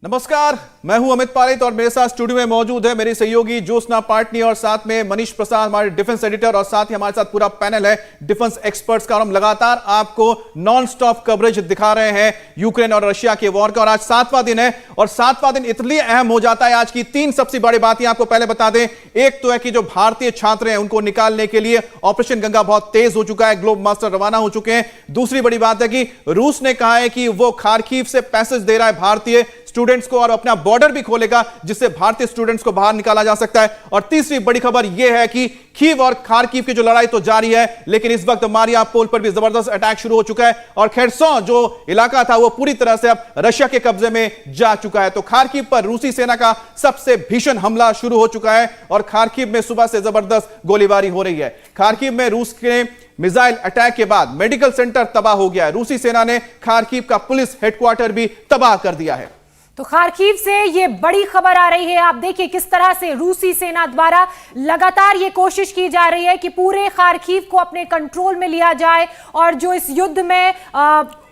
नमस्कार, मैं हूं अमित पालित और मेरे साथ स्टूडियो में मौजूद है मेरी सहयोगी ज्योत्सना पाटनी और साथ में मनीष प्रसाद, हमारे डिफेंस एडिटर, और साथ ही हमारे साथ पूरा पैनल है डिफेंस एक्सपर्ट्स का। और हम लगातार आपको नॉन स्टॉप कवरेज दिखा रहे हैं यूक्रेन और रशिया के वॉर का। और आज 7वां दिन है और 7वां दिन इसलिए अहम हो जाता है। आज की 3 सबसे बड़ी बातें आपको पहले बता दें। एक तो है कि जो भारतीय छात्र हैं उनको निकालने के लिए ऑपरेशन गंगा बहुत तेज हो चुका है, ग्लोब मास्टर रवाना हो चुके हैं। दूसरी बड़ी बात है कि रूस ने कहा है कि वो खार्किव से पैसेज दे रहा है भारतीय स्टूडेंट्स को और अपना बॉर्डर भी खोलेगा जिससे भारतीय स्टूडेंट्स को बाहर निकाला जा सकता है। और तीसरी बड़ी खबर यह है कि कीव और खार्किव की जो लड़ाई तो जारी है, लेकिन इस वक्त मारियापोल पर भी जबरदस्त अटैक शुरू हो चुका है और खेरसों जो इलाका था वो पूरी तरह से अब रशिया के कब्जे में जा चुका है। तो खार्किव पर रूसी सेना का सबसे भीषण हमला शुरू हो चुका है और खार्किव में सुबह से जबरदस्त गोलीबारी हो रही है। खार्किव में रूस के मिसाइल अटैक के बाद मेडिकल सेंटर तबाह हो गया है। रूसी सेना ने खार्किव का पुलिस हेडक्वार्टर भी तबाह कर दिया है। तो खार्किव से ये बड़ी खबर आ रही है। आप देखिए किस तरह से रूसी सेना द्वारा लगातार ये कोशिश की जा रही है कि पूरे खार्किव को अपने कंट्रोल में लिया जाए। और जो इस युद्ध में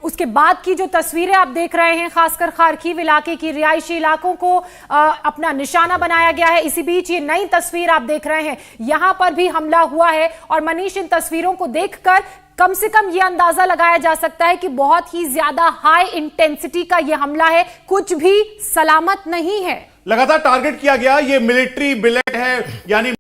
उसके बाद की जो तस्वीरें आप देख रहे हैं, खासकर खार्किव इलाके की रिहायशी इलाकों को अपना निशाना बनाया गया है। इसी बीच ये नई तस्वीर आप देख रहे हैं, यहां पर भी हमला हुआ है। और मनीष, इन तस्वीरों को देखकर कम से कम यह अंदाजा लगाया जा सकता है कि बहुत ही ज्यादा हाई इंटेंसिटी का यह हमला है, कुछ भी सलामत नहीं है। लगातार टारगेट किया गया, ये मिलिट्री बिलेट है, यानी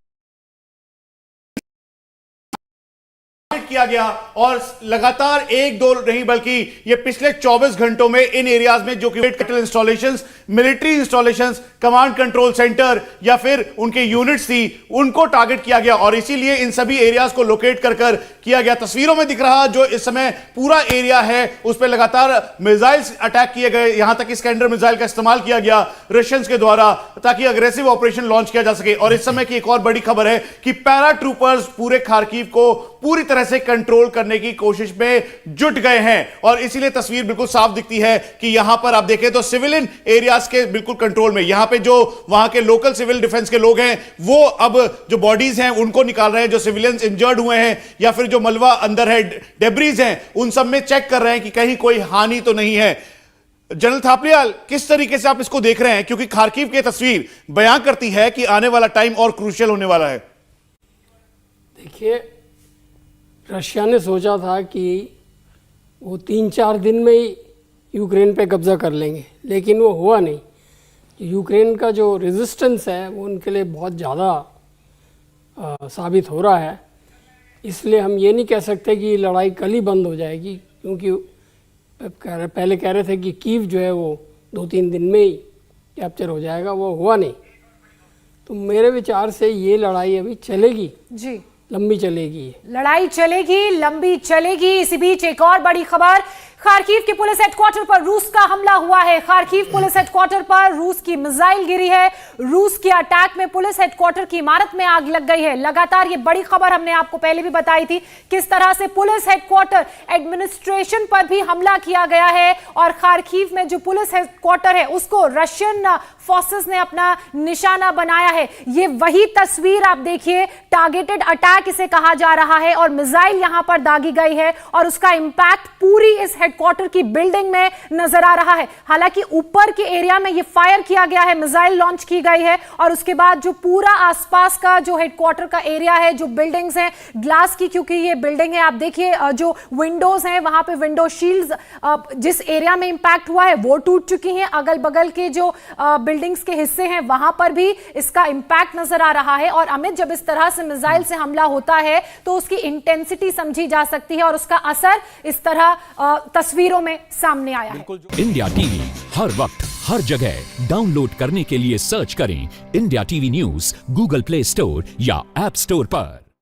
किया गया। और लगातार एक दो नहीं बल्कि ये पिछले 24 घंटों में इन एरियाज में जो कि capital installations, military installations, command control centre या फिर उनके यूनिट्स थी, उनको टारगेट किया गया और इसीलिए इन सभी एरियाज को लोकेट कर किया गया। तस्वीरों में दिख रहा जो इस समय पूरा एरिया है उस पर लगातार मिसाइल्स अटैक किए गए। यहां तक स्कैंडर मिसाइल का इस्तेमाल किया गया रशियंस के द्वारा ताकि अग्रेसिव ऑपरेशन लॉन्च किया जा सके। और इस समय की एक और बड़ी खबर है कि पैरा ट्रूपर्स पूरे खार्किव को पूरी तरह से कंट्रोल करने की कोशिश में जुट गए हैं। और इसीलिए तस्वीर बिल्कुल साफ दिखती है कि यहां पर आप देखें तो सिविलियन एरियाज के बिल्कुल कंट्रोल में, यहां पे जो वहां के लोकल सिविल डिफेंस के लोग हैं वो अब जो बॉडीज हैं उनको निकाल रहे हैं, जो सिविलियंस इंजर्ड हुए हैं या फिर जो मलबा अंदर है, डेब्रीज हैं, उन सब में चेक कर रहे हैं कि कहीं कोई हानि तो नहीं है। जनरल थापलियाल, किस तरीके से आप इसको देख रहे हैं, क्योंकि खार्किव की तस्वीर बयां करती है कि आने वाला टाइम और क्रूशियल होने वाला है। देखिए, रशिया ने सोचा था कि वो 3-4 दिन में ही यूक्रेन पे कब्जा कर लेंगे, लेकिन वो हुआ नहीं। यूक्रेन का जो रेजिस्टेंस है वो उनके लिए बहुत ज़्यादा साबित हो रहा है। इसलिए हम ये नहीं कह सकते कि लड़ाई कल ही बंद हो जाएगी, क्योंकि पहले कह रहे थे कि कीव जो है वो 2-3 दिन में ही कैप्चर हो जाएगा, वो हुआ नहीं। तो मेरे विचार से ये लड़ाई अभी चलेगी जी, लंबी चलेगी, लड़ाई चलेगी, लंबी चलेगी। इसी बीच एक और बड़ी खबर, खार्किव के पुलिस हेडक्वार्टर पर रूस का हमला हुआ है। खार्किव पुलिस हेडक्वार्टर पर रूस की मिसाइल गिरी है। रूस के अटैक में पुलिस हेडक्वार्टर की इमारत में आग लग गई है। लगातार ये बड़ी खबर हमने आपको पहले भी बताई थी, किस तरह से पुलिस हेडक्वार्टर एडमिनिस्ट्रेशन पर भी हमला किया गया है। और खार्किव में जो पुलिस हेडक्वार्टर है उसको रशियन फोर्सेस ने अपना निशाना बनाया है। ये वही तस्वीर आप देखिए, टारगेटेड अटैक इसे कहा जा रहा है और मिसाइल यहां पर दागी गई है और उसका इंपैक्ट पूरी इस हेडक्वार्टर की बिल्डिंग में नजर आ रहा है। हालांकि ऊपर के एरिया में ये फायर किया गया है, मिसाइल लॉन्च की गई है और उसके बाद जो पूरा आसपास का जो हेडक्वार्टर का एरिया है, जो बिल्डिंग्स हैं ग्लास की, क्योंकि ये बिल्डिंग है, आप देखिए जो विंडोज हैं वहां पे विंडो शील्ड्स जिस एरिया में इंपैक्ट हुआ है वो टूट चुकी हैं। अगल बगल के जो बिल्डिंग्स के हिस्से हैं वहां पर भी इसका इंपैक्ट नजर आ रहा है। और अमित, जब इस तरह से मिसाइल से हमला होता है तो उसकी इंटेंसिटी समझी जा सकती है और उसका असर इस तरह तस्वीरों में सामने आया है। इंडिया टीवी हर वक्त हर जगह डाउनलोड करने के लिए सर्च करें India TV news Google play store या ऐप स्टोर पर।